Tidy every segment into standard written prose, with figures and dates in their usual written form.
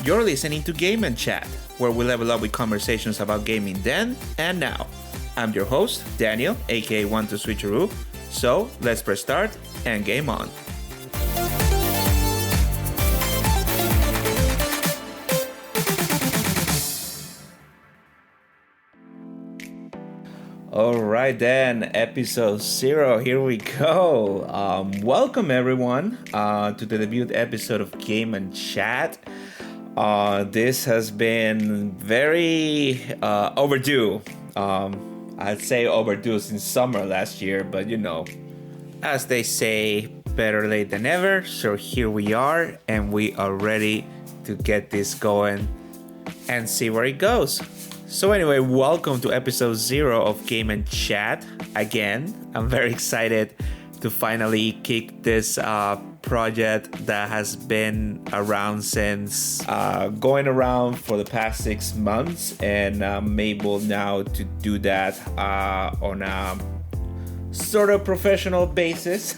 You're listening to Game and Chat, where we level up with conversations about gaming then and now. I'm your host, Daniel, a.k.a. Switcheroo. So let's press start and game on. Alright then, episode 0, here we go. Welcome everyone to the debut episode of Game and Chat. This has been very overdue. I'd say overdue since summer last year, but you know, as they say, better late than never. So here we are, and we are ready to get this going and see where it goes. So anyway, welcome to episode 0 of Game and Chat. Again, I'm very excited to finally kick this project that has been around since going around for the past 6 months, and I'm able now to do that on a sort of professional basis.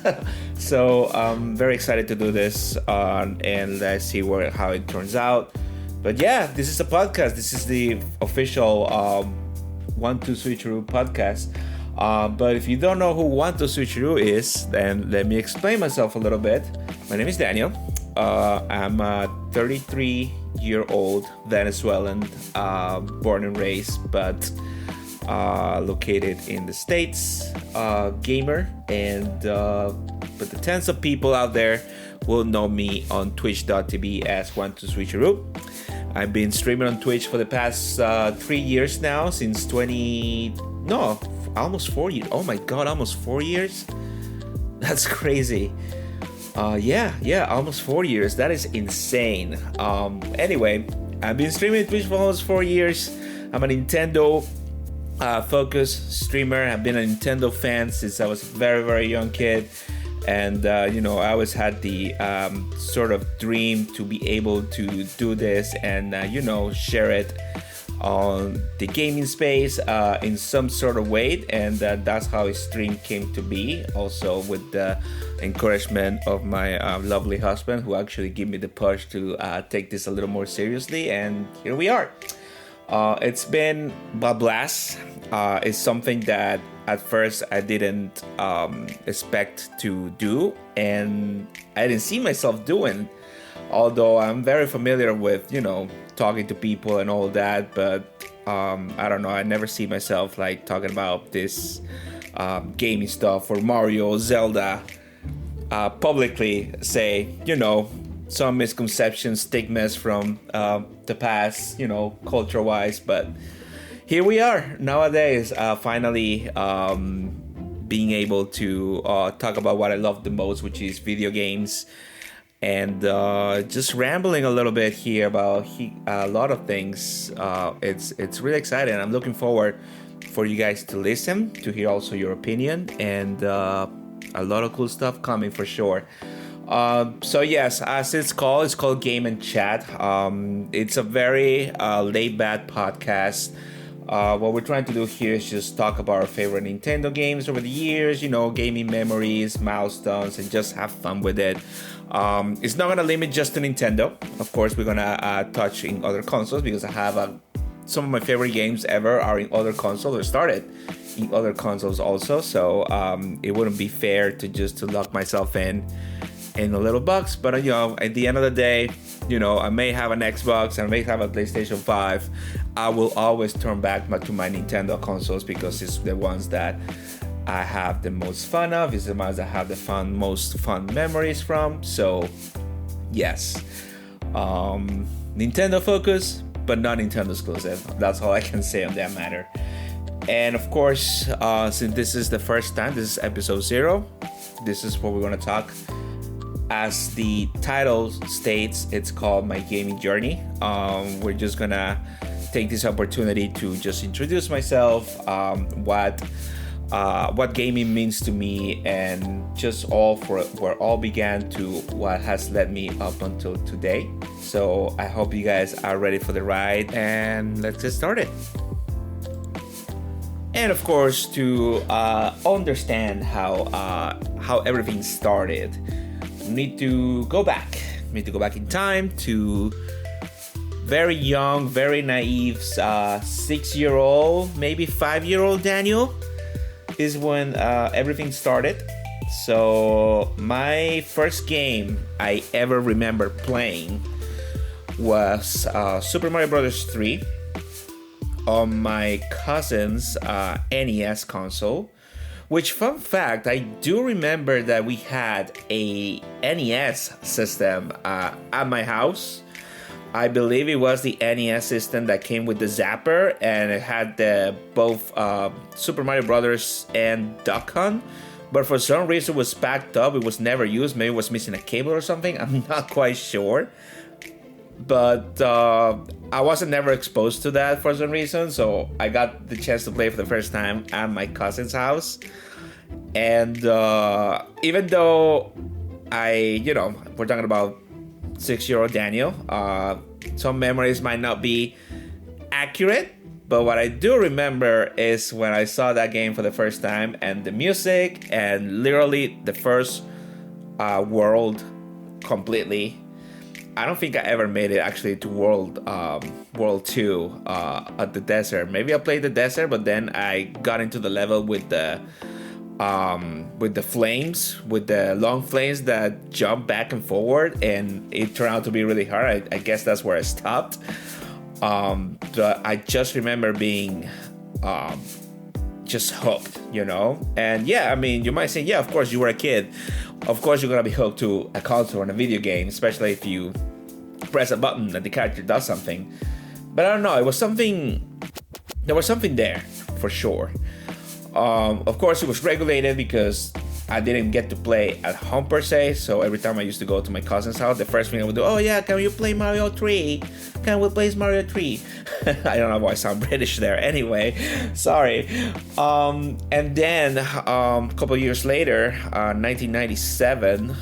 So I'm very excited to do this and let's see how it turns out. But yeah, this is a podcast. This is the official 1-2 Switcheroo podcast. But if you don't know who 1-2 Switcheroo is, then let me explain myself a little bit. My name is Daniel. I'm a 33-year-old Venezuelan, born and raised, but located in the States, gamer. But the tens of people out there will know me on twitch.tv as 1-2 Switcheroo. I've been streaming on Twitch for the past 3 years now, since almost 4 years. Oh my god, almost 4 years? That's crazy. Yeah, almost 4 years. That is insane. Anyway, I've been streaming Twitch for almost 4 years. I'm a Nintendo focused streamer. I've been a Nintendo fan since I was a very, very young kid. And, I always had the sort of dream to be able to do this and, share it on the gaming space in some sort of way. And that's how stream came to be. Also with the encouragement of my lovely husband, who actually gave me the push to take this a little more seriously. And here we are. It's been a blast. It's something that at first I didn't expect to do, and I didn't see myself doing, although I'm very familiar with, talking to people and all that, but I don't know, I never see myself like talking about this gaming stuff or Mario, Zelda, publicly, say, some misconceptions, stigmas from the past, culture-wise, but here we are nowadays, finally being able to talk about what I love the most, which is video games, and just rambling a little bit here about a lot of things. It's really exciting. I'm looking forward for you guys to listen, to hear also your opinion, and a lot of cool stuff coming for sure. So yes, as it's called Game and Chat. It's a very laid-back podcast. What we're trying to do here is just talk about our favorite Nintendo games over the years, gaming memories, milestones, and just have fun with it. It's not going to limit just to Nintendo. Of course, we're going to touch in other consoles, because I have some of my favorite games ever are in other consoles, or started in other consoles also. So it wouldn't be fair to lock myself in a little box. But at the end of the day, I may have an Xbox and I may have a PlayStation 5. I will always turn back to my Nintendo consoles, because it's the ones that I have the most fun of. It's the ones that I have the most fun memories from. So yes, Nintendo focus, but not Nintendo exclusive. That's all I can say on that matter. And of course, since this is the first time, this is episode 0. This is what we're going to talk. As the title states, it's called My Gaming Journey. We're just gonna take this opportunity to just introduce myself, what gaming means to me, and just where all began to what has led me up until today. So I hope you guys are ready for the ride, and let's get started. And of course, to understand how everything started, we need to go back in time to very young, very naive 6-year-old, maybe 5-year-old Daniel is when everything started. So my first game I ever remember playing was Super Mario Bros. 3 on my cousin's NES console. Which, fun fact, I do remember that we had a NES system at my house. I believe it was the NES system that came with the zapper, and it had both Super Mario Brothers and Duck Hunt. But for some reason it was packed up, it was never used. Maybe it was missing a cable or something, I'm not quite sure. But I wasn't never exposed to that for some reason, so I got the chance to play for the first time at my cousin's house. And even though we're talking about 6-year-old Daniel, some memories might not be accurate, but what I do remember is when I saw that game for the first time, and the music, and literally the first world completely. I don't think I ever made it actually to World 2 at the desert. Maybe I played the desert, but then I got into the level with the flames, with the long flames that jump back and forward, and it turned out to be really hard. I guess that's where I stopped. But I just remember being just hooked, And yeah, I mean, you might say, yeah, of course you were a kid. Of course you're gonna be hooked to a console and a video game, especially if you press a button and the character does something. But I don't know, there was something there for sure. Of course it was regulated because I didn't get to play at home per se, so every time I used to go to my cousin's house, the first thing I would do, oh yeah, can you play Mario 3? Can we play Mario 3? I don't know why I sound British there. Anyway, sorry. And then a couple years later, 1997,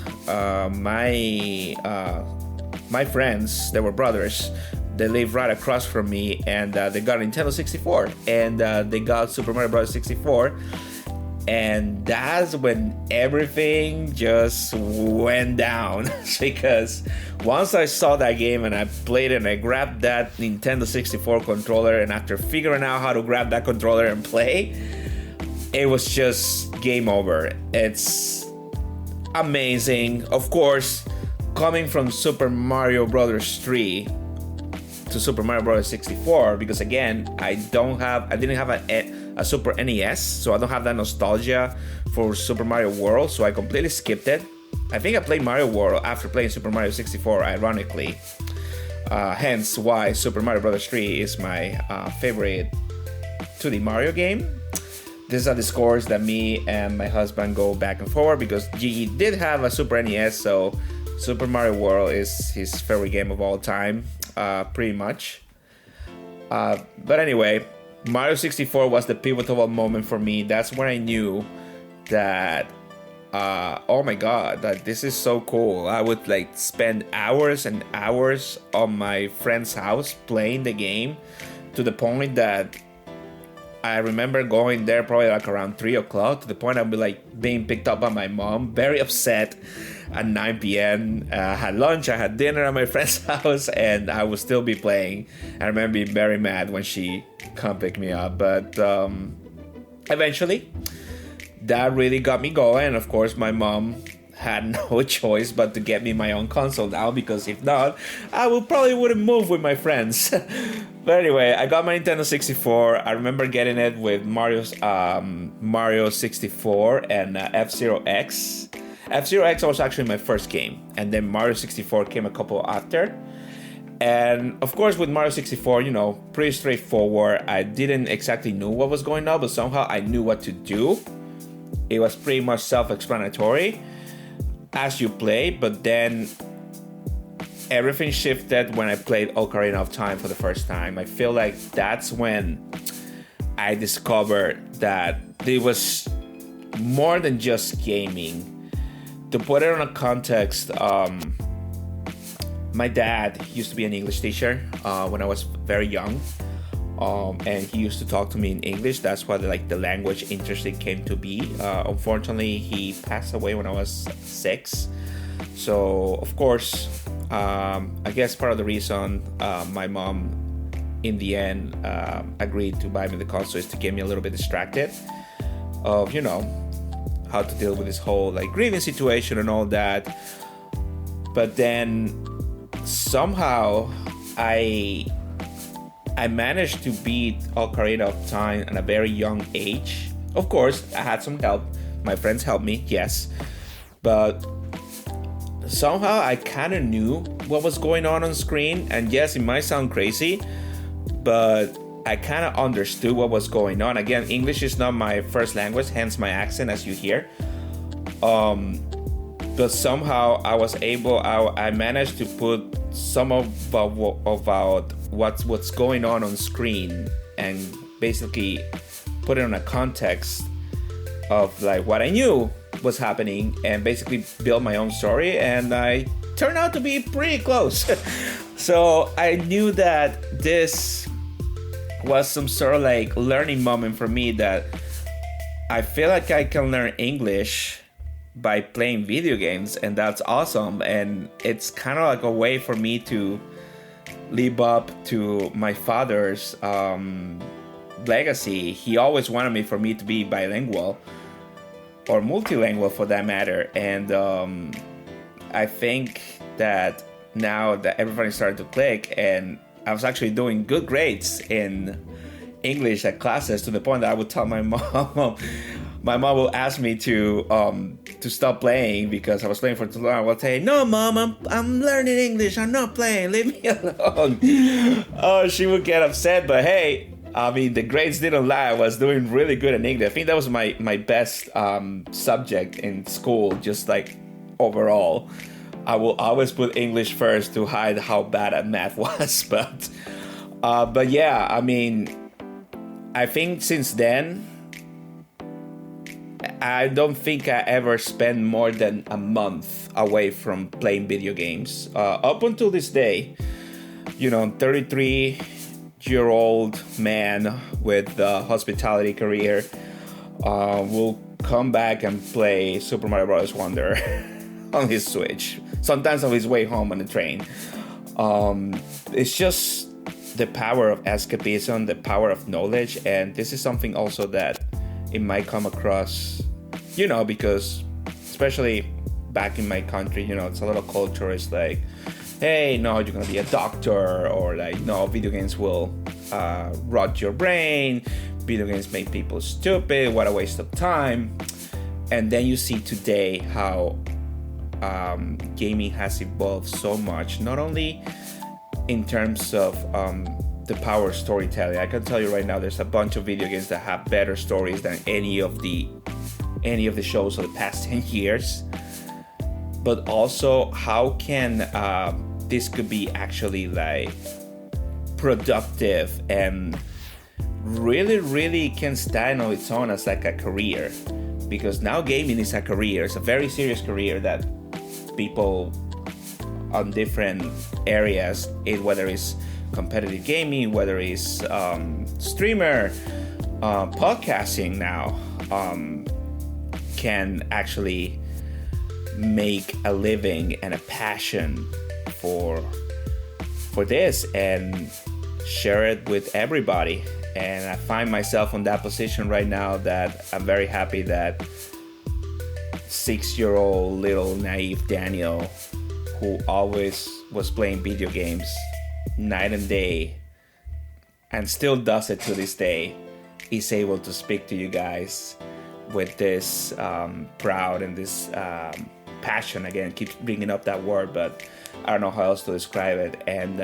my friends, they were brothers, they live right across from me, and they got a Nintendo 64, and they got Super Mario Bros. 64. And that's when everything just went down. Because once I saw that game and I played it and I grabbed that Nintendo 64 controller, and after figuring out how to grab that controller and play, it was just game over. It's amazing. Of course, coming from Super Mario Bros. 3 to Super Mario Bros. 64, because again, I didn't have a Super NES, so I don't have that nostalgia for Super Mario World, so I completely skipped it. I think I played Mario World after playing Super Mario 64, ironically. Hence why Super Mario Bros. 3 is my favorite 2D Mario game. These are the scores that me and my husband go back and forward, because Gigi did have a Super NES, so Super Mario World is his favorite game of all time, pretty much. But anyway, Mario 64 was the pivotal moment for me. That's when I knew that, oh my god, that this is so cool. I would spend hours and hours on my friend's house playing the game, to the point that I remember going there probably around 3 o'clock, to the point I'd be being picked up by my mom, very upset, at 9 p.m. I had lunch, I had dinner at my friend's house, and I would still be playing. I remember being very mad when she come pick me up. But eventually, that really got me going. Of course, my mom had no choice but to get me my own console now, because if not, I wouldn't move with my friends. But anyway, I got my Nintendo 64. I remember getting it with Mario 64 and F-Zero X. F-Zero X was actually my first game, and then Mario 64 came a couple after. And of course, with Mario 64, pretty straightforward. I didn't exactly know what was going on, but somehow I knew what to do. It was pretty much self-explanatory as you play, but then everything shifted when I played Ocarina of Time for the first time. I feel like that's when I discovered that it was more than just gaming. To put it on a context, my dad used to be an English teacher when I was very young, and he used to talk to me in English. That's why the language interesting came to be. Unfortunately, he passed away when I was 6. So of course, I guess part of the reason my mom in the end agreed to buy me the console is to get me a little bit distracted of, you know, how to deal with this whole like grieving situation and all that. But then somehow I managed to beat Ocarina of Time at a very young age. Of course, I had some help. My friends helped me, yes. But somehow I kind of knew what was going on screen. And yes, it might sound crazy, but I kind of understood what was going on. Again, English is not my first language, hence my accent, as you hear. But somehow I was able, I managed to put some about what's going on screen and basically put it in a context of like what I knew was happening and basically build my own story, and I turned out to be pretty close. So I knew that this was some sort of like learning moment for me, that I feel like I can learn English by playing video games, and that's awesome. And it's kind of like a way for me to live up to my father's legacy. He always wanted me to be bilingual or multilingual for that matter. And I think that now that everybody's starting to click, and I was actually doing good grades in English at classes, to the point that I would tell my mom. My mom will ask me to stop playing because I was playing for too long. I will say, "No, Mom, I'm learning English. I'm not playing. Leave me alone." Oh, she would get upset. But hey, I mean, the grades didn't lie. I was doing really good in English. I think that was my best subject in school, just like overall. I will always put English first to hide how bad at math was. But yeah, I mean, I think since then, I don't think I ever spent more than a month away from playing video games. Up until this day, you know, 33-year-old man with a hospitality career will come back and play Super Mario Bros. Wonder on his Switch. Sometimes on his way home on the train. It's just the power of escapism, the power of knowledge, and this is something also that it might come across, you know, because especially back in my country, you know, it's a lot of culture. It's like, hey, no, you're gonna be a doctor, or like, no, video games will rot your brain. Video games make people stupid. What a waste of time. And then you see today how gaming has evolved so much, not only in terms of the power of storytelling. I can tell you right now, there's a bunch of video games that have better stories than any of the shows of the past 10 years. But also, how can this could be actually like productive and really can stand on its own as like a career, because now gaming is a career. It's a very serious career that people on different areas, whether it's competitive gaming, whether it's streamer, podcasting now, can actually make a living and a passion for this and share it with everybody. And I find myself in that position right now, that I'm very happy that 6-year-old little naive Daniel, who always was playing video games night and day and still does it to this day, is able to speak to you guys with this proud and this passion. Again, keep bringing up that word, but I don't know how else to describe it. And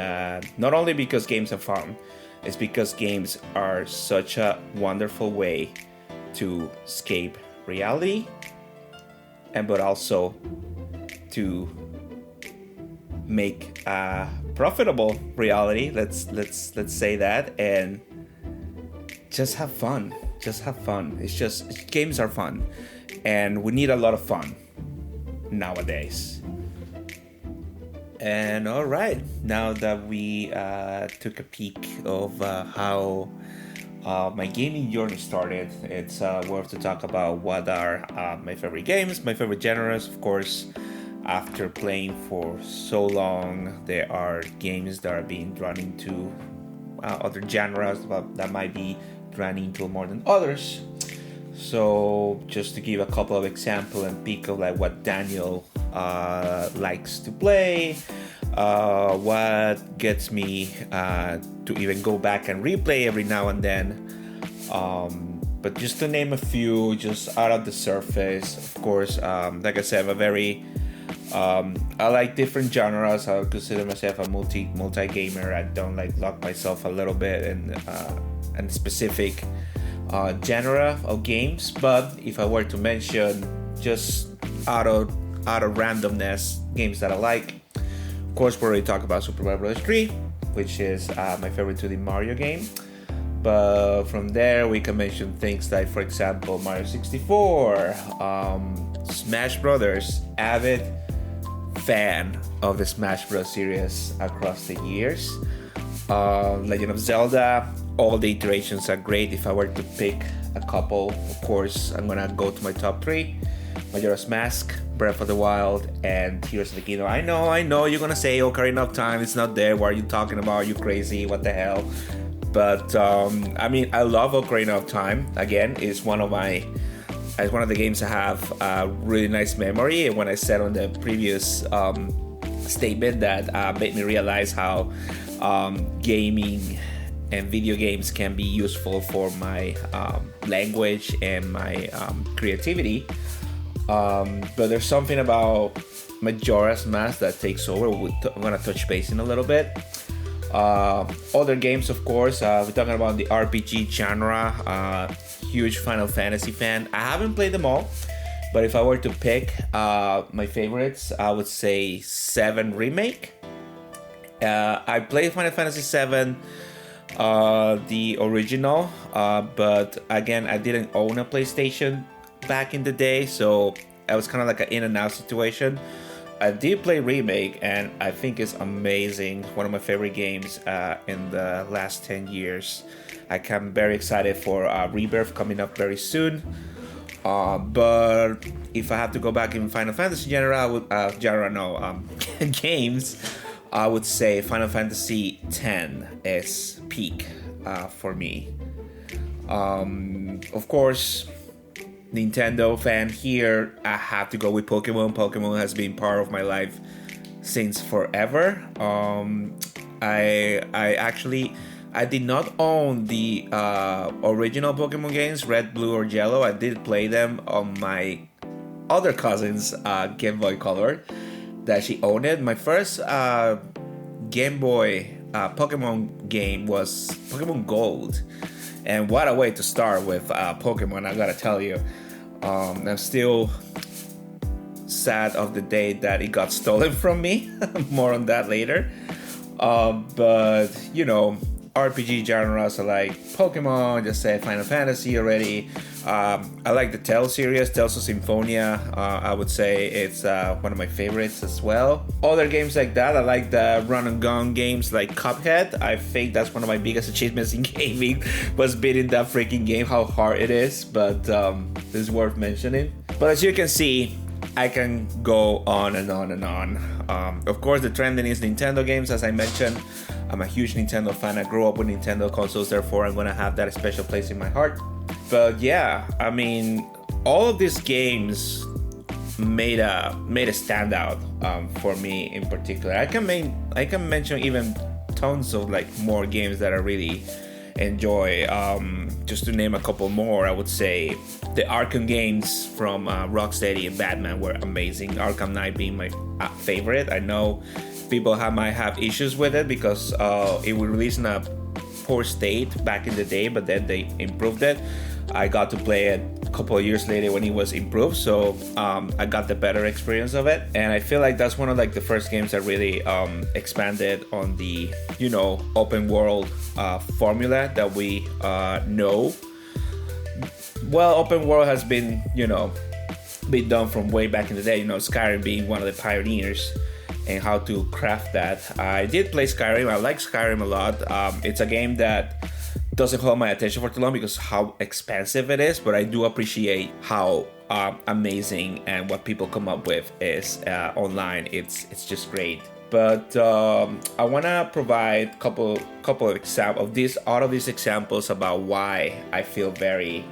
not only because games are fun, it's because games are such a wonderful way to escape reality, and but also to make a profitable reality. Let's say that, and just have fun. It's just, games are fun, and we need a lot of fun nowadays. And all right, now that we took a peek of how my gaming journey started, it's worth to talk about what are my favorite games, my favorite genres. Of course, after playing for so long, there are games that are being drawn into other genres that might be drawn into more than others. So just to give a couple of examples and pick of like what Daniel likes to play, what gets me to even go back and replay every now and then. But just to name a few, just out of the surface, of course, like I said, I'm a very I like different genres. I would consider myself a multi gamer. I don't like lock myself a little bit in specific genre of games. But if I were to mention just out of randomness games that I like, of course we already talked about Super Mario Bros. 3, which is my favorite 2D Mario game. But from there we can mention things like, for example, Mario 64, Smash Brothers, avid fan of the Smash Bros. Series across the years. Legend of Zelda, all the iterations are great. If I were to pick a couple, of course, I'm gonna go to my top 3. Majora's Mask, Breath of the Wild, and Tears of the Kingdom. I know, you're gonna say Ocarina of Time, it's not there. What are you talking about? Are you crazy? What the hell? But, I mean, I love Ocarina of Time. Again, it's one of the games I have a really nice memory. And when I said on the previous statement that made me realize how gaming and video games can be useful for my language and my creativity. But there's something about Majora's Mask that takes over. I'm gonna touch base in a little bit. Other games, of course, we're talking about the RPG genre. Huge Final Fantasy fan. I haven't played them all, but if I were to pick my favorites, I would say 7 Remake. I played Final Fantasy 7, the original, but again, I didn't own a PlayStation back in the day, so I was kind of like an in and out situation. I did play Remake, and I think it's amazing. One of my favorite games in the last 10 years. I'm very excited for Rebirth coming up very soon. But if I have to go back in Final Fantasy games, I would say Final Fantasy X is peak for me. Of course, Nintendo fan here, I have to go with Pokemon. Pokemon has been part of my life since forever. I did not own the original Pokemon games, Red, Blue, or Yellow. I did play them on my other cousin's Game Boy Color that she owned it. My first Game Boy Pokemon game was Pokemon Gold. And what a way to start with Pokemon, I gotta tell you. I'm still sad of the day that it got stolen from me. More on that later. But, you know, RPG genres are like Pokemon, just said Final Fantasy already. I like the Tales series, Tales of Symphonia. I would say it's one of my favorites as well. Other games like that, I like the run and gun games like Cuphead. I think that's one of my biggest achievements in gaming, was beating that freaking game, how hard it is. But this is worth mentioning. But as you can see, I can go on and on and on. Of course, the trending is Nintendo games, as I mentioned. I'm a huge Nintendo fan. I grew up with Nintendo consoles, therefore I'm gonna have that special place in my heart. But yeah, I mean, all of these games made a standout for me in particular. I can mention even tons of like more games that I really enjoy. Just to name a couple more, I would say the Arkham games from Rocksteady and Batman were amazing. Arkham Knight being my favorite. I know people might have issues with it because it was released in a poor state back in the day, but then they improved it. I got to play it a couple of years later when it was improved, so I got the better experience of it. And I feel like that's one of like the first games that really expanded on the, you know, open world formula that we know. Well, open world has been, you know, been done from way back in the day, you know, Skyrim being one of the pioneers and how to craft that. I did play Skyrim. I like Skyrim a lot. It's a game that doesn't hold my attention for too long because how expensive it is, but I do appreciate how amazing, and what people come up with is online. It's just great. But I want to provide couple of examples of these examples about why I feel very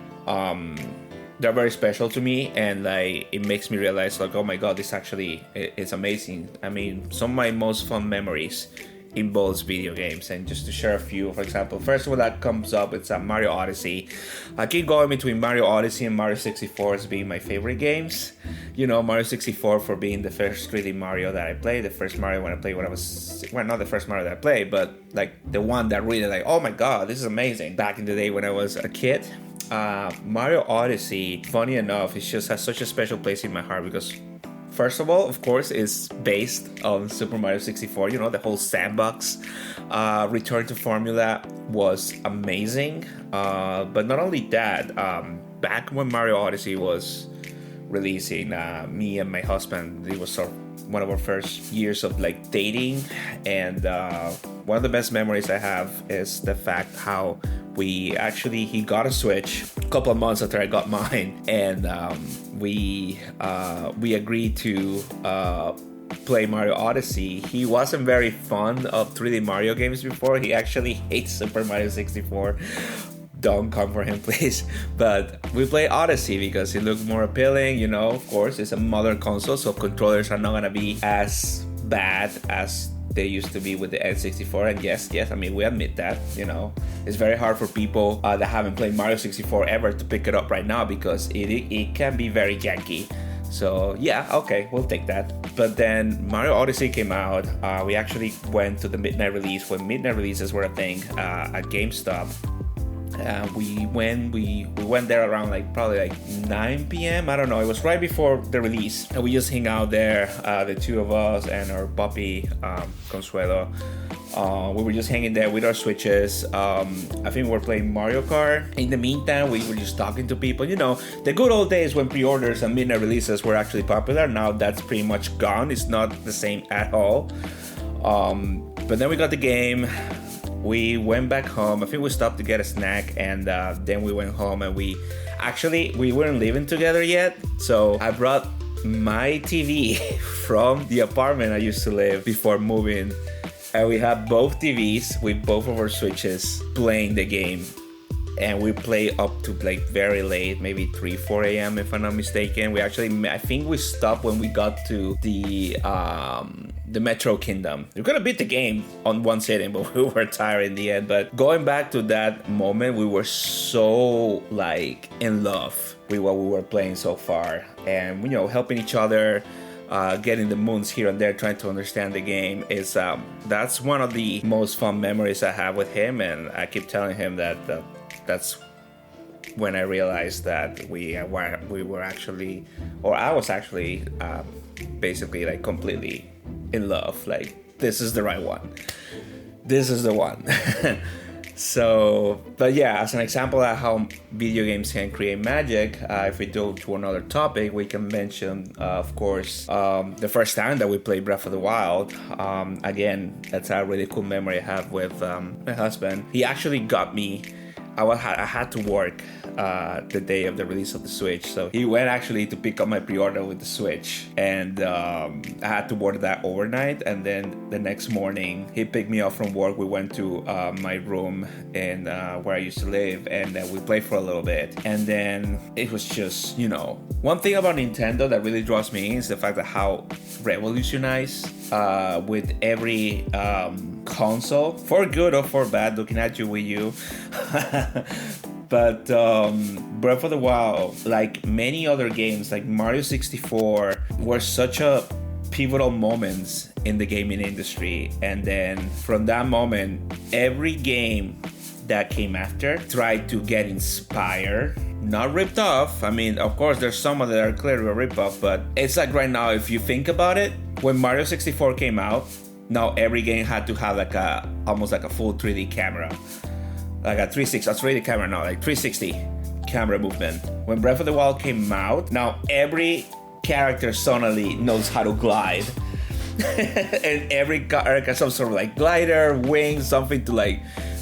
they're very special to me, and like it makes me realize like, oh my god, this actually is amazing. I mean, some of my most fun memories involves video games, and just to share a few, for example, first one that comes up, it's Mario Odyssey. I keep going between Mario Odyssey and Mario 64 as being my favorite games. You know, Mario 64 for being the first 3D Mario that I played, the first Mario when I played when I was, well, not the first Mario that I played, but like the one that really like, oh my god, this is amazing, back in the day when I was a kid. Mario Odyssey, funny enough, it just has such a special place in my heart because first of all, of course, it's based on Super Mario 64. You know, the whole sandbox return to formula was amazing. But not only that, back when Mario Odyssey was releasing, me and my husband, it was sort of one of our first years of like dating. And one of the best memories I have is the fact how he got a Switch a couple of months after I got mine, and we agreed to play Mario Odyssey. He wasn't very fond of 3D Mario games before. He actually hates Super Mario 64. Don't come for him, please. But we played Odyssey because it looked more appealing. You know, of course, it's a modern console, so controllers are not gonna be as bad as they used to be with the N64. And yes, I mean, we admit that, you know, it's very hard for people that haven't played Mario 64 ever to pick it up right now because it can be very janky. So yeah, okay, we'll take that. But then Mario Odyssey came out. We actually went to the midnight release when midnight releases were a thing at GameStop. We went there around probably 9 p.m. I don't know. It was right before the release, and we just hang out there, the two of us and our puppy Consuelo. We were just hanging there with our Switches. I think we were playing Mario Kart. In the meantime, we were just talking to people. You know, the good old days when pre-orders and midnight releases were actually popular. Now that's pretty much gone. It's not the same at all. But then we got the game. We went back home. I think we stopped to get a snack, and then we went home, and we weren't living together yet. So I brought my TV from the apartment I used to live before moving, and we had both TVs with both of our Switches playing the game. And we played up to very late, maybe 3-4 a.m. if I'm not mistaken. I think we stopped when we got to the Metro Kingdom. We could have beat the game on one sitting, but we were tired in the end. But going back to that moment, we were so in love with what we were playing so far, and helping each other. Getting the moons here and there, trying to understand the game is that's one of the most fun memories I have with him. And I keep telling him that that's when I realized that we were actually, or I was actually basically completely in love. This is the right one. This is the one. So, but yeah, as an example of how video games can create magic, if we go to another topic, we can mention, of course, the first time that we played Breath of the Wild. Again, that's a really cool memory I have with my husband. He actually got me. I had to work the day of the release of the Switch, so he went actually to pick up my pre-order with the Switch, and I had to order that overnight, and then the next morning he picked me up from work. We went to my room in where I used to live, and we played for a little bit, and then it was just, one thing about Nintendo that really draws me in is the fact that how revolutionized with every console, for good or for bad, looking at you Wii U. But Breath of the Wild, like many other games, like Mario 64, were such a pivotal moments in the gaming industry. And then from that moment, every game that came after tried to get inspired, not ripped off. I mean, of course, there's some that are clearly a rip-off, but it's like right now, if you think about it, when Mario 64 came out, now every game had to have almost like a full 3D camera. Like a 360, that's really camera now, 360 camera movement. When Breath of the Wild came out, now every character suddenly knows how to glide. And every character has some sort of glider, wings, something to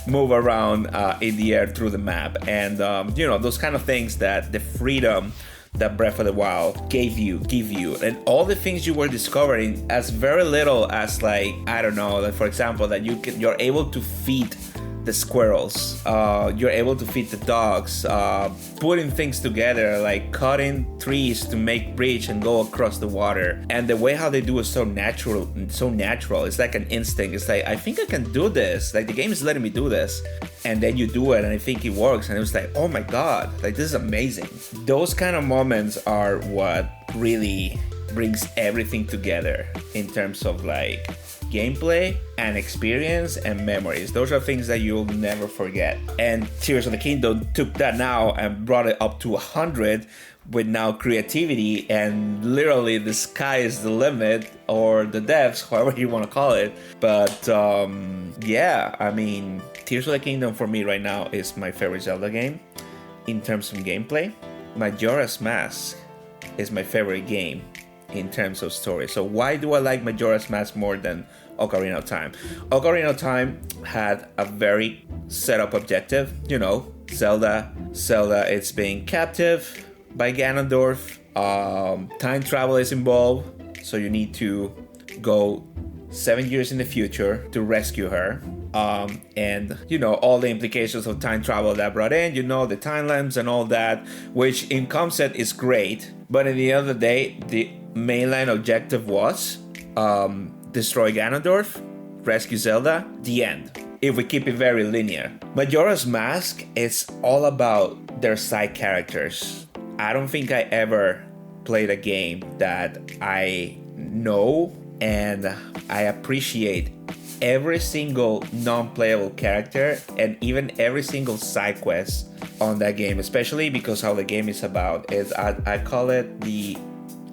move around in the air through the map. And, those kind of things, that the freedom that Breath of the Wild give you, and all the things you were discovering as very little as, like, I don't know, like for example, that you're able to feed the squirrels, you're able to feed the dogs, putting things together, like cutting trees to make bridge and go across the water. And the way how they do it is so natural. It's like an instinct. It's like, I think I can do this, like the game is letting me do this, and then you do it and I think it works, and it was like, oh my god, like this is amazing. Those kind of moments are what really brings everything together in terms of like gameplay and experience and memories. Those are things that you'll never forget. And Tears of the Kingdom took that now and brought it up to 100 with now creativity, and literally the sky is the limit, or the depths, however you want to call it. But yeah, I mean, Tears of the Kingdom for me right now is my favorite Zelda game in terms of gameplay. Majora's Mask is my favorite game in terms of story. So why do I like Majora's Mask more than Ocarina of Time? Ocarina of Time had a very set up objective. You know, Zelda, it's being captive by Ganondorf. Time travel is involved, so you need to go 7 years in the future to rescue her. And you know, all the implications of time travel that brought in, you know, the timelines and all that, which in concept is great, but at the end of the day, the mainline objective was destroy Ganondorf, rescue Zelda, the end, if we keep it very linear. Majora's Mask is all about their side characters. I don't think I ever played a game that I know and I appreciate every single non-playable character and even every single side quest on that game, especially because how the game is about is I call it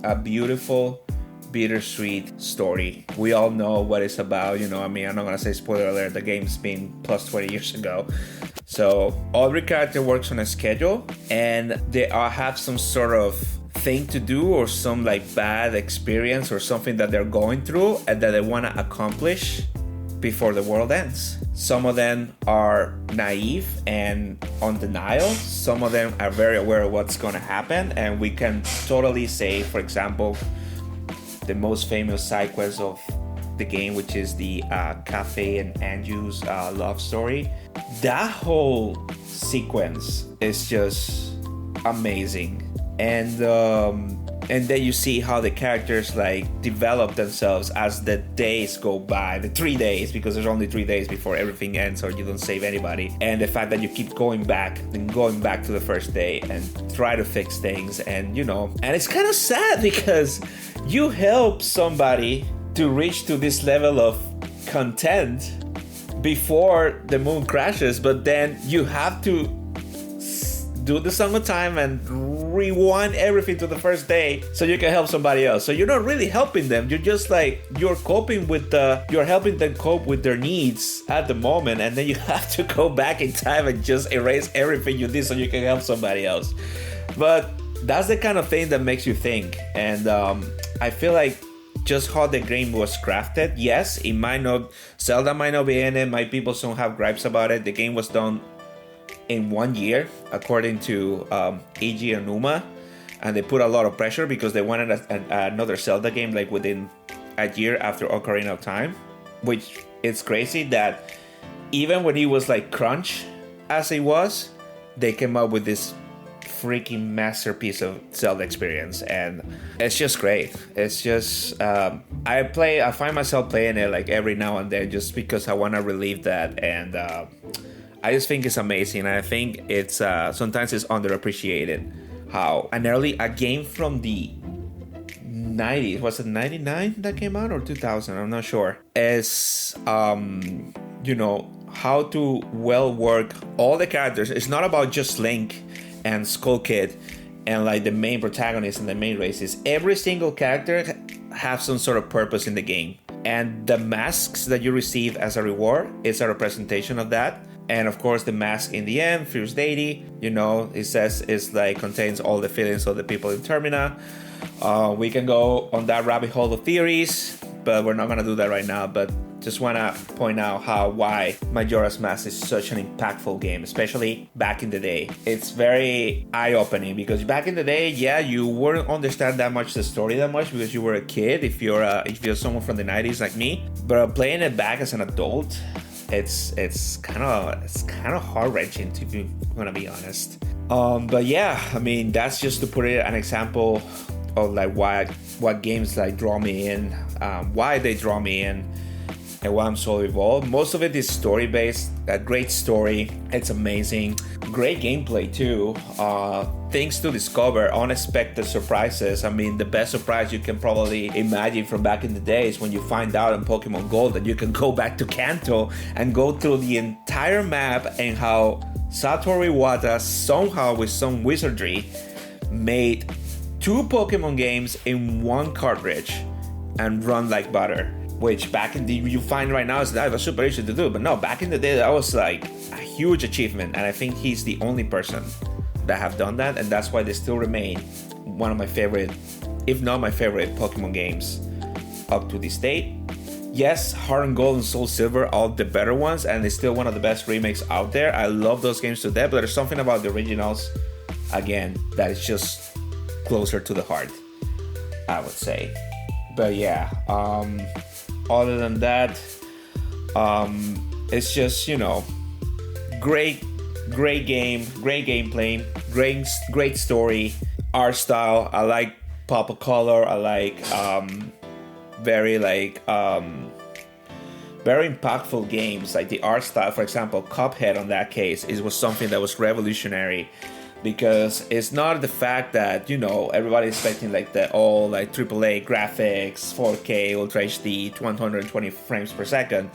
a beautiful bittersweet story. We all know what it's about, you know, I mean, I'm not gonna say spoiler alert, the game's been plus 20 years ago. So every character works on a schedule, and they all have some sort of thing to do or some like bad experience or something that they're going through and that they want to accomplish before the world ends. Some of them are naive and on denial. Some of them are very aware of what's going to happen, and we can totally say, for example, the most famous side quest of the game, which is the Cafe and Anju's love story. That whole sequence is just amazing. And then you see how the characters like develop themselves as the days go by, the 3 days, because there's only 3 days before everything ends or you don't save anybody. And the fact that you keep going back and going back to the first day and try to fix things, and you know, and it's kind of sad because you help somebody to reach to this level of content before the moon crashes, but then you have to do the Song of Time and rewind everything to the first day so you can help somebody else. So you're not really helping them. You're just like, you're helping them cope with their needs at the moment, and then you have to go back in time and just erase everything you did so you can help somebody else. But that's the kind of thing that makes you think. And I feel like just how the game was crafted, yes, it might not, Zelda might not be in it, my people don't have gripes about it. The game was done in 1 year, according to Eiji Onuma, and they put a lot of pressure because they wanted another Zelda game like within a year after Ocarina of Time, which it's crazy that even when it was like crunch as it was, they came up with this freaking masterpiece of Zelda experience, and it's just great. It's just I find myself playing it like every now and then just because I want to relieve that, and I just think it's amazing. I think it's sometimes it's underappreciated how a game from the 90s, was it 99 that came out or 2000, I'm not sure, is you know, how to well work all the characters. It's not about just Link and Skull Kid and like the main protagonists and the main races. Every single character have some sort of purpose in the game, and the masks that you receive as a reward is a representation of that. And of course, the mask in the end, Fierce Deity, you know, it says it's like contains all the feelings of the people in Termina. We can go on that rabbit hole of theories, but we're not gonna do that right now. But just want to point out why Majora's Mask is such an impactful game, especially back in the day. It's very eye-opening because back in the day, yeah, you wouldn't understand that much the story that much because you were a kid. If you're someone from the 90s like me, but playing it back as an adult, it's kind of heart-wrenching, to be gonna be honest. But yeah, I mean, that's just to put it an example of like what games like draw me in, why they draw me in, and why I'm so involved. Most of it is story based. A great story, it's amazing. Great gameplay too. Things to discover, unexpected surprises. I mean, the best surprise you can probably imagine from back in the days when you find out in Pokemon Gold that you can go back to Kanto and go through the entire map, and how Satoru Iwata somehow with some wizardry made 2 Pokemon games in one cartridge and run like butter. Which back in the you find right now is that was super easy to do, but no, back in the day that was like a huge achievement, and I think he's the only person that have done that, and that's why they still remain one of my favorite, if not my favorite, Pokemon games up to this date. Yes, Heart and Gold and Soul Silver are the better ones, and it's still one of the best remakes out there. I love those games to death, but there's something about the originals, again, that is just closer to the heart, I would say. But yeah, other than that, it's just, you know, great game, great gameplay, great story, art style. I like pop of color. I like very impactful games. Like the art style, for example, Cuphead on that case, it was something that was revolutionary. Because it's not the fact that, you know, everybody's expecting like the all like AAA graphics, 4K, Ultra HD, 120 frames per second.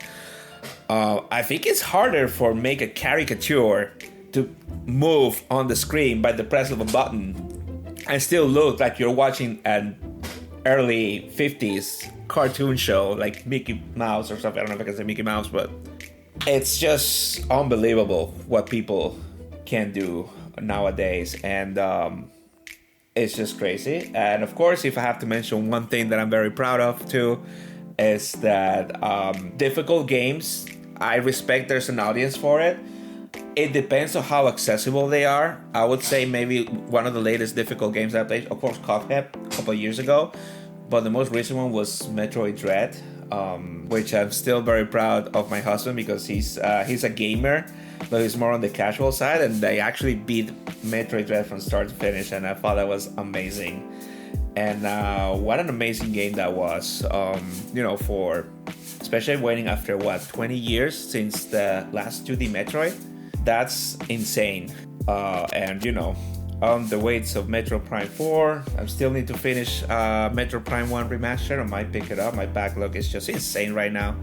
I think it's harder for make a caricature to move on the screen by the press of a button and still look like you're watching an early 50s cartoon show like Mickey Mouse or something. I don't know if I can say Mickey Mouse, but it's just unbelievable what people can do nowadays, and it's just crazy. And of course, if I have to mention one thing that I'm very proud of too, is that difficult games, I respect there's an audience for it. It depends on how accessible they are. I would say maybe one of the latest difficult games I played, of course, Cuphead a couple of years ago, but the most recent one was Metroid Dread, which I'm still very proud of my husband because he's a gamer, but he's more on the casual side, and they actually beat Metroid Dread from start to finish, and I thought that was amazing. And what an amazing game that was, you know, for especially waiting after 20 years since the last 2D Metroid. That's insane. And you know, on the weights of Metro Prime 4, I still need to finish Metro Prime 1 Remastered. I might pick it up. My backlog is just insane right now.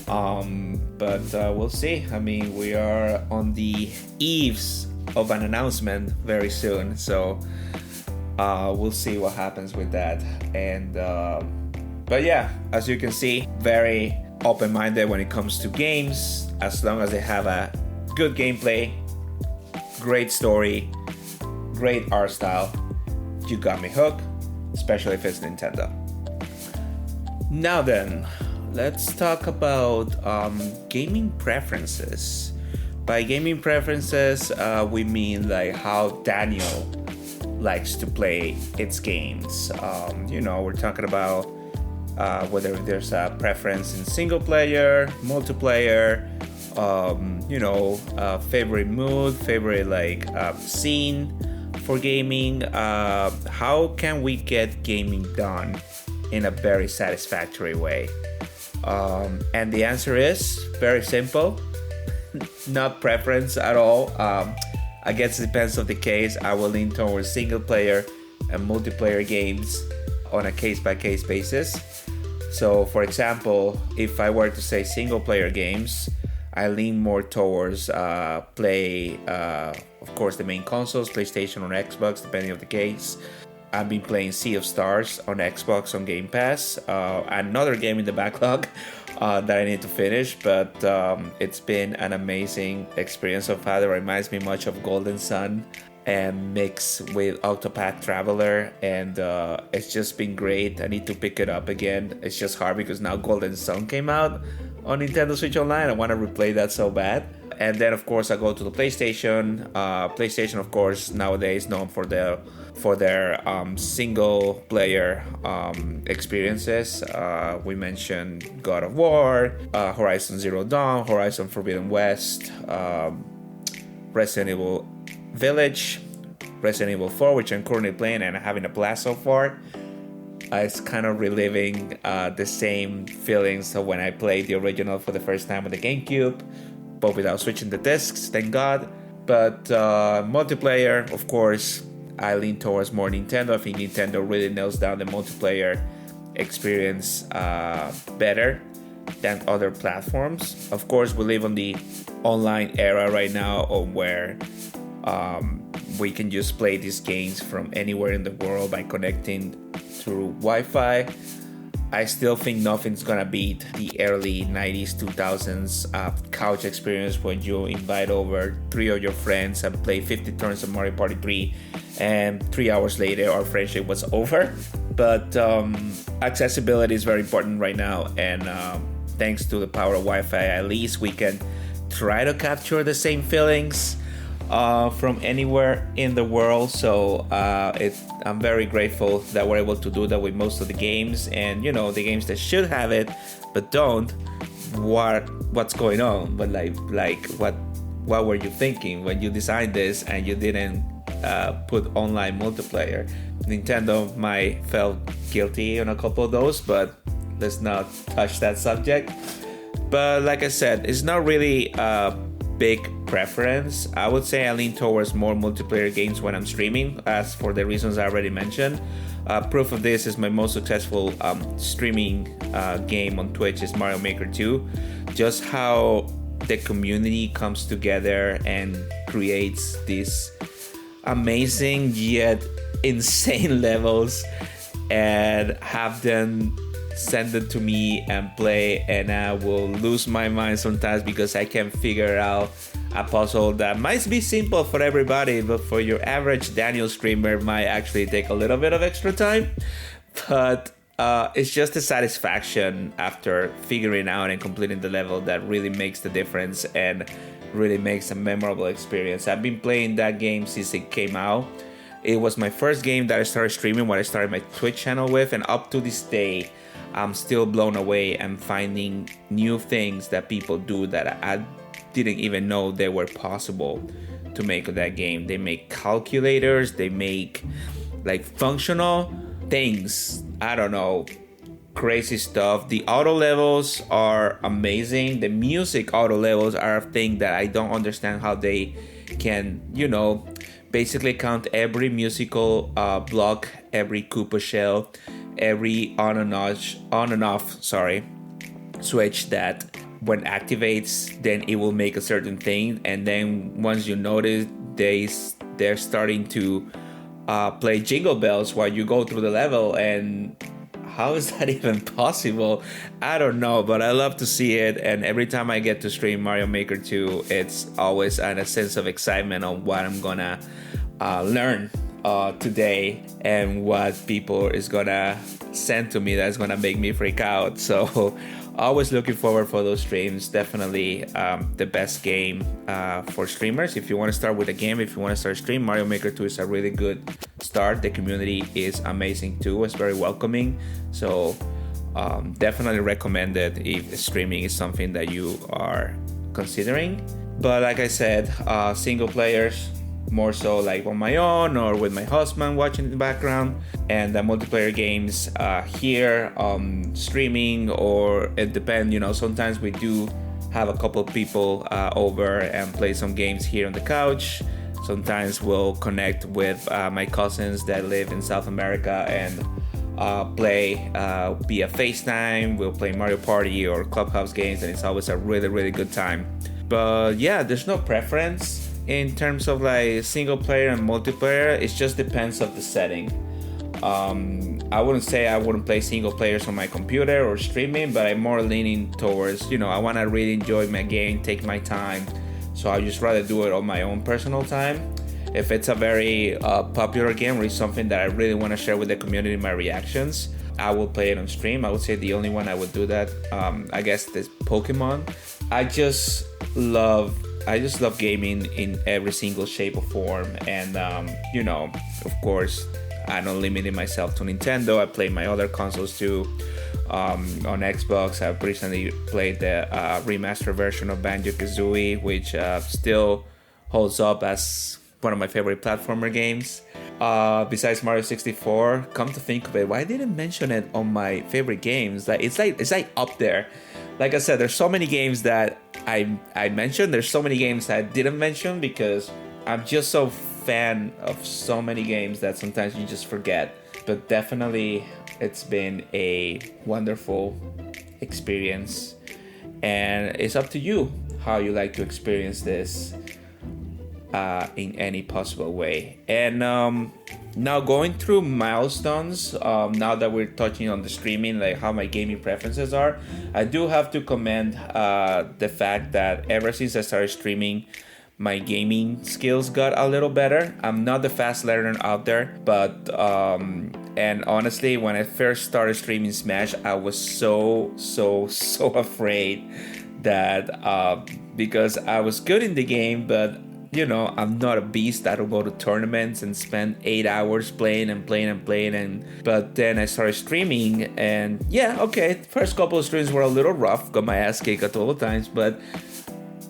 But we'll see. I mean, we are on the eaves of an announcement very soon, so we'll see what happens with that. And but yeah, as you can see, very open-minded when it comes to games, as long as they have a good gameplay, great story, great art style. You got me hooked, especially if it's Nintendo. Now then, let's talk about gaming preferences. By gaming preferences, we mean like how Daniel likes to play its games. You know, we're talking about whether there's a preference in single player, multiplayer, you know, favorite mood, favorite scene for gaming. How can we get gaming done in a very satisfactory way? And the answer is very simple. Not preference at all. I guess it depends on the case. I will lean towards single player and multiplayer games on a case-by-case basis. So for example, if I were to say single player games, I lean more towards play, of course, the main consoles, PlayStation or Xbox, depending on the case. I've been playing Sea of Stars on Xbox on Game Pass. Another game in the backlog that I need to finish, but it's been an amazing experience so far. It reminds me much of Golden Sun. and mix with Octopath Traveler, and it's just been great. I need to pick it up again. It's just hard because now Golden Sun came out on Nintendo Switch Online. I want to replay that so bad. And then of course I go to the PlayStation. PlayStation, of course, nowadays known for their single player experiences. We mentioned God of War, Horizon Zero Dawn, Horizon Forbidden West, Resident Evil Village, Resident Evil 4, which I'm currently playing and having a blast so far. It's kind of reliving the same feelings of when I played the original for the first time with the GameCube, but without switching the discs, thank God. But multiplayer, of course, I lean towards more Nintendo. I think Nintendo really nails down the multiplayer experience better than other platforms. Of course, we live on the online era right now, where we can just play these games from anywhere in the world by connecting through Wi-Fi. I still think nothing's gonna beat the early 90s, 2000s couch experience when you invite over 3 of your friends and play 50 turns of Mario Party 3, and 3 hours later our friendship was over. But accessibility is very important right now, and thanks to the power of Wi-Fi, at least we can try to capture the same feelings from anywhere in the world. So I'm very grateful that we're able to do that with most of the games, and the games that should have it but don't, what's going on? But like what were you thinking when you designed this and you didn't put online multiplayer? Nintendo might felt guilty on a couple of those, but let's not touch that subject. But like I said, it's not really big preference. I would say I lean towards more multiplayer games when I'm streaming, as for the reasons I already mentioned. Proof of this is my most successful streaming game on Twitch is Mario Maker 2. Just how the community comes together and creates these amazing yet insane levels, and have them send it to me and play, and I will lose my mind sometimes because I can't figure out a puzzle that might be simple for everybody, but for your average Daniel streamer might actually take a little bit of extra time. But it's just the satisfaction after figuring out and completing the level that really makes the difference and really makes a memorable experience. I've been playing that game since it came out. It was my first game that I started streaming when I started my Twitch channel with, and up to this day I'm still blown away and finding new things that people do that I didn't even know they were possible to make that game. They make calculators, they make like functional things, I don't know, crazy stuff. The auto levels are amazing. The music auto levels are a thing that I don't understand how they can, basically count every musical block, every Koopa shell, every on and off switch that when activates, then it will make a certain thing, and then once you notice they're starting to play jingle bells while you go through the level. And how is that even possible? I don't know, but I love to see it, and every time I get to stream Mario Maker 2, it's always a sense of excitement on what I'm gonna learn today and what people is gonna send to me that's gonna make me freak out. So always looking forward for those streams. Definitely the best game for streamers. If you want to start with a game, if you want to start stream, Mario Maker 2 is a really good start. The community is amazing too. It's very welcoming. So definitely recommend it if streaming is something that you are considering. But like I said, single players, more so like on my own or with my husband watching in the background, and the multiplayer games here streaming, or it depends, sometimes we do have a couple people over and play some games here on the couch. Sometimes we'll connect with my cousins that live in South America and play via FaceTime. We'll play Mario Party or Clubhouse games, and it's always a really, really good time. But yeah, there's no preference in terms of like single player and multiplayer. It just depends of the setting. I wouldn't say I wouldn't play single players on my computer or streaming, but I'm more leaning towards, I want to really enjoy my game, take my time. So I just rather do it on my own personal time. If it's a very popular game or it's something that I really want to share with the community, my reactions, I will play it on stream. I would say the only one I would do that, I guess, is Pokemon. I just love gaming in every single shape or form, and you know, of course, I don't limit myself to Nintendo. I play my other consoles too. On Xbox, I've recently played the remastered version of Banjo-Kazooie, which still holds up as one of my favorite platformer games. Besides Mario 64, come to think of it, why didn't I mention it on my favorite games? It's like up there. Like I said, there's so many games that I mentioned. There's so many games I didn't mention because I'm just so fan of so many games that sometimes you just forget. But definitely, it's been a wonderful experience, and it's up to you how you like to experience this in any possible way. And now going through milestones, now that we're touching on the streaming, like how my gaming preferences are, I do have to commend the fact that ever since I started streaming, my gaming skills got a little better. I'm not the fast learner out there, but and honestly, when I first started streaming Smash, I was so afraid that because I was good in the game, but you know, I'm not a beast. I don't go to tournaments and spend 8 hours playing. But then I started streaming, and yeah, okay, first couple of streams were a little rough. Got my ass kicked a couple of times, but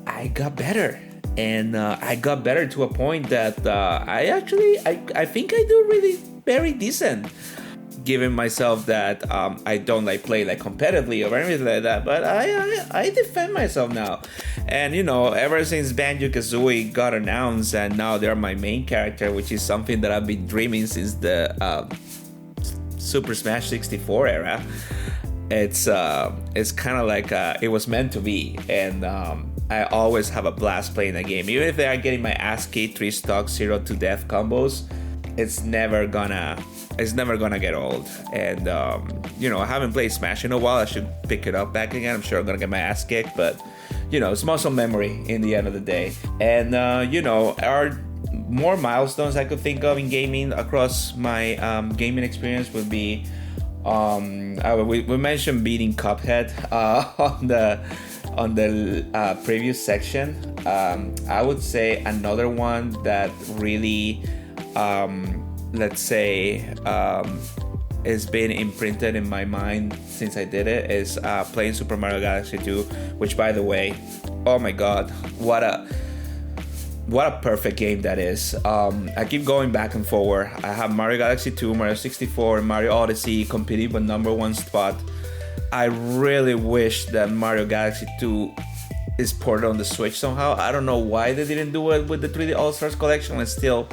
I got better. And I got better to a point that I think I do really very decent, given myself that I don't play competitively or anything like that, but I defend myself now. And you know, ever since Banjo-Kazooie got announced and now they're my main character, which is something that I've been dreaming since the Super Smash 64 era, it's kind of like it was meant to be. And I always have a blast playing the game, even if they are getting my ass kicked 3 stock 0 to death combos. It's never gonna get old. And you know, I haven't played Smash in a while. I should pick it up back again. I'm sure I'm gonna get my ass kicked, but you know, it's muscle memory in the end of the day. And you know, are more milestones I could think of in gaming across my gaming experience would be we mentioned beating Cuphead on the previous section. I would say another one that really let's say has been imprinted in my mind since I did it is playing Super Mario Galaxy 2, which, by the way, oh my god, what a perfect game that is. I keep going back and forward. I have Mario Galaxy 2, Mario 64, and Mario Odyssey competing for #1 spot. I really wish that Mario Galaxy 2 is ported on the Switch somehow. I don't know why they didn't do it with the 3D All-Stars collection. I still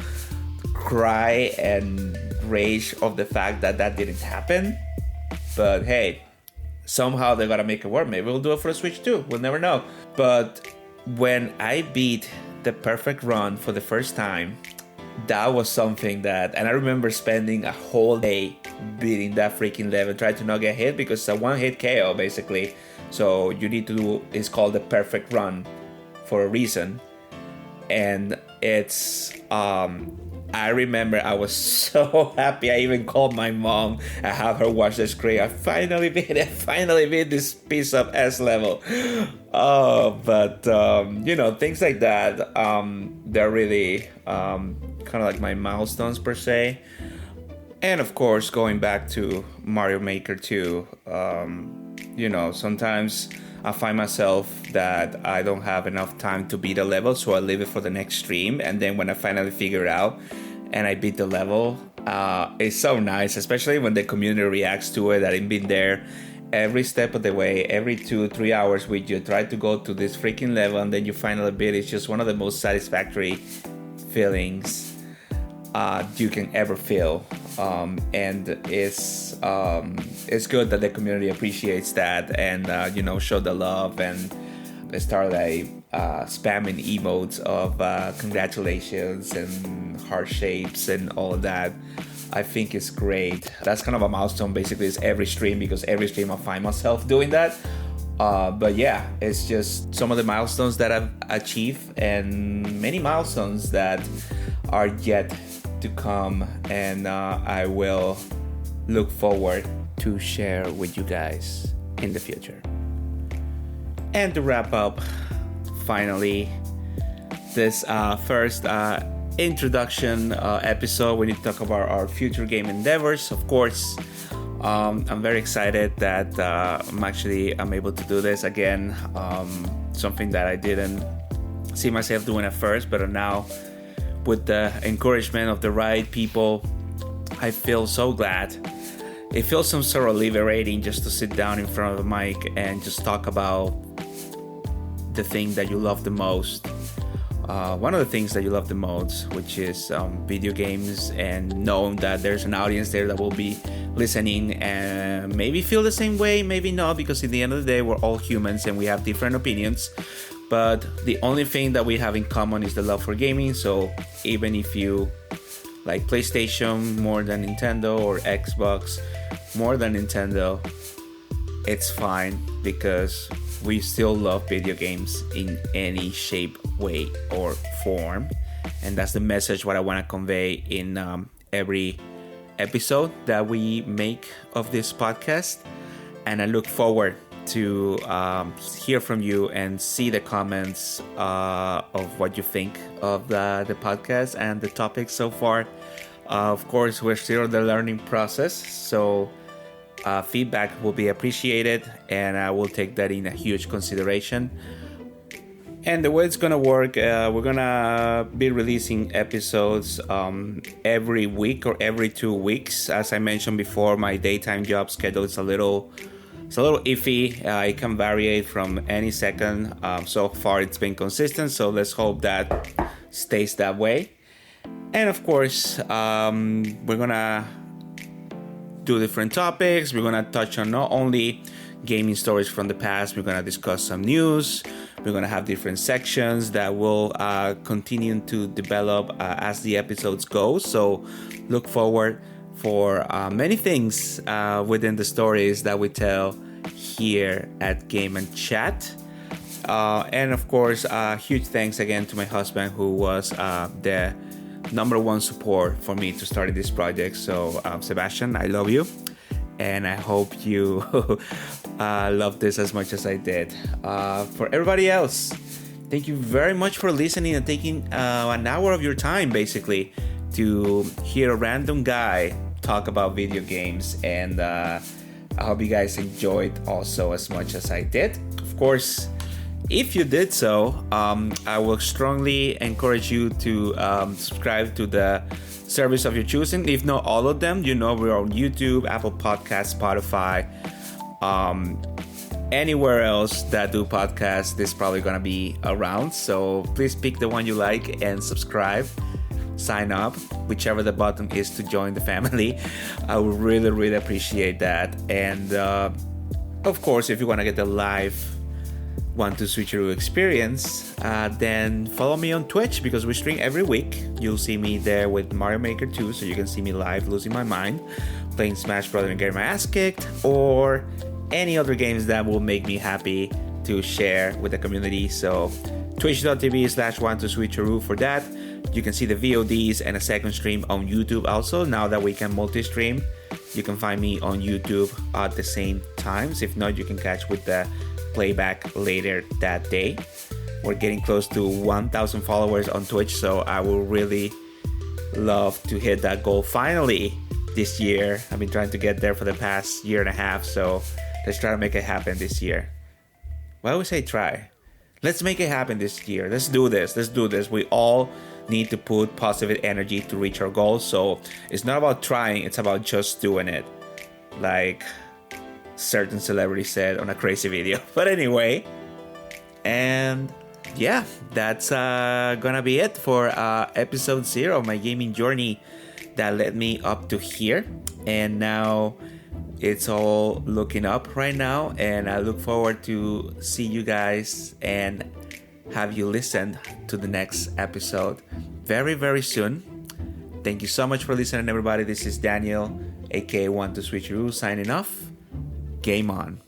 cry and rage of the fact that didn't happen. But hey, somehow they gotta make it work. Maybe we'll do it for the Switch too. We'll never know. But when I beat the perfect run for the first time, that was something that, and I remember spending a whole day beating that freaking level, trying to not get hit, because it's a one-hit KO basically. So you need to do, it's called the perfect run for a reason. And it's I remember I was so happy. I even called my mom. I have her watch the screen. I finally beat this piece of S level. Oh, but you know, things like that, they're really kind of like my milestones per se. And of course, going back to Mario Maker 2, you know, sometimes I find myself that I don't have enough time to beat a level, so I leave it for the next stream. And then when I finally figure it out and I beat the level, it's so nice, especially when the community reacts to it, that I've been there every step of the way, every 2-3 hours with you, try to go to this freaking level, and then you finally beat it. It's just one of the most satisfactory feelings you can ever feel. And it's good that the community appreciates that and you know, show the love and start spamming emotes of congratulations and heart shapes and all of that. I think it's great. That's kind of a milestone basically, is every stream, because every stream I find myself doing that. But yeah, it's just some of the milestones that I've achieved, and many milestones that are yet to come, and I will look forward to share with you guys in the future. And to wrap up, finally, this first introduction episode, we need to talk about our future game endeavors. Of course, I'm very excited that I'm able to do this again. Something that I didn't see myself doing at first, but now with the encouragement of the right people, I feel so glad. It feels some sort of liberating just to sit down in front of the mic and just talk about the thing that you love the most. One of the things that you love the most, which is video games, and knowing that there's an audience there that will be listening and maybe feel the same way, maybe not, because at the end of the day, we're all humans and we have different opinions. But the only thing that we have in common is the love for gaming. So even if you like PlayStation more than Nintendo or Xbox more than Nintendo, it's fine, because we still love video games in any shape, way, or form. And that's the message what I want to convey in every episode that we make of this podcast. And I look forward to hear from you and see the comments of what you think of the podcast and the topics so far. Of course, we're still in the learning process, so feedback will be appreciated, and I will take that in a huge consideration. And the way it's gonna work, we're gonna be releasing episodes every week or every 2 weeks. As I mentioned before, my daytime job schedule is a little iffy. It can vary from any second. So far, it's been consistent. So let's hope that stays that way. And of course, we're gonna do different topics. We're gonna touch on not only gaming stories from the past. We're gonna discuss some news. We're gonna have different sections that will continue to develop as the episodes go. So look forward for many things within the stories that we tell here at Game and Chat. And of course, huge thanks again to my husband, who was the number one support for me to start this project. So Sebastian, I love you, and I hope you love this as much as I did. For everybody else, thank you very much for listening and taking an hour of your time basically to hear a random guy talk about video games. And I hope you guys enjoyed also as much as I did. Of course, if you did so, I will strongly encourage you to subscribe to the service of your choosing. If not all of them, we're on YouTube, Apple Podcasts, Spotify, anywhere else that do podcasts. This is probably gonna be around. So please pick the one you like and subscribe. Sign up, whichever the button is to join the family. I would really, really appreciate that. And of course, if you want to get the live 1-2 switcheroo experience, then follow me on Twitch, because we stream every week. You'll see me there with Mario Maker 2, so you can see me live losing my mind, playing Smash Bros. And getting my ass kicked, or any other games that will make me happy to share with the community. So twitch.tv/1-2switcheroo for that. You can see the VODs and a second stream on YouTube also. Now that we can multi-stream, you can find me on YouTube at the same times. If not, you can catch with the playback later that day. We're getting close to 1,000 followers on Twitch, so I will really love to hit that goal finally this year. I've been trying to get there for the past year and a half, so let's try to make it happen this year. Why would I say try? Let's make it happen this year. Let's do this. We all need to put positive energy to reach our goals. So it's not about trying, it's about just doing it, like certain celebrity said on a crazy video. But anyway, and yeah, that's gonna be it for episode 0 of my gaming journey that led me up to here. And now it's all looking up right now, and I look forward to see you guys and have you listen to the next episode very, very soon. Thank you so much for listening, everybody. This is Daniel, a.k.a. 1-2switcheroo, signing off. Game on.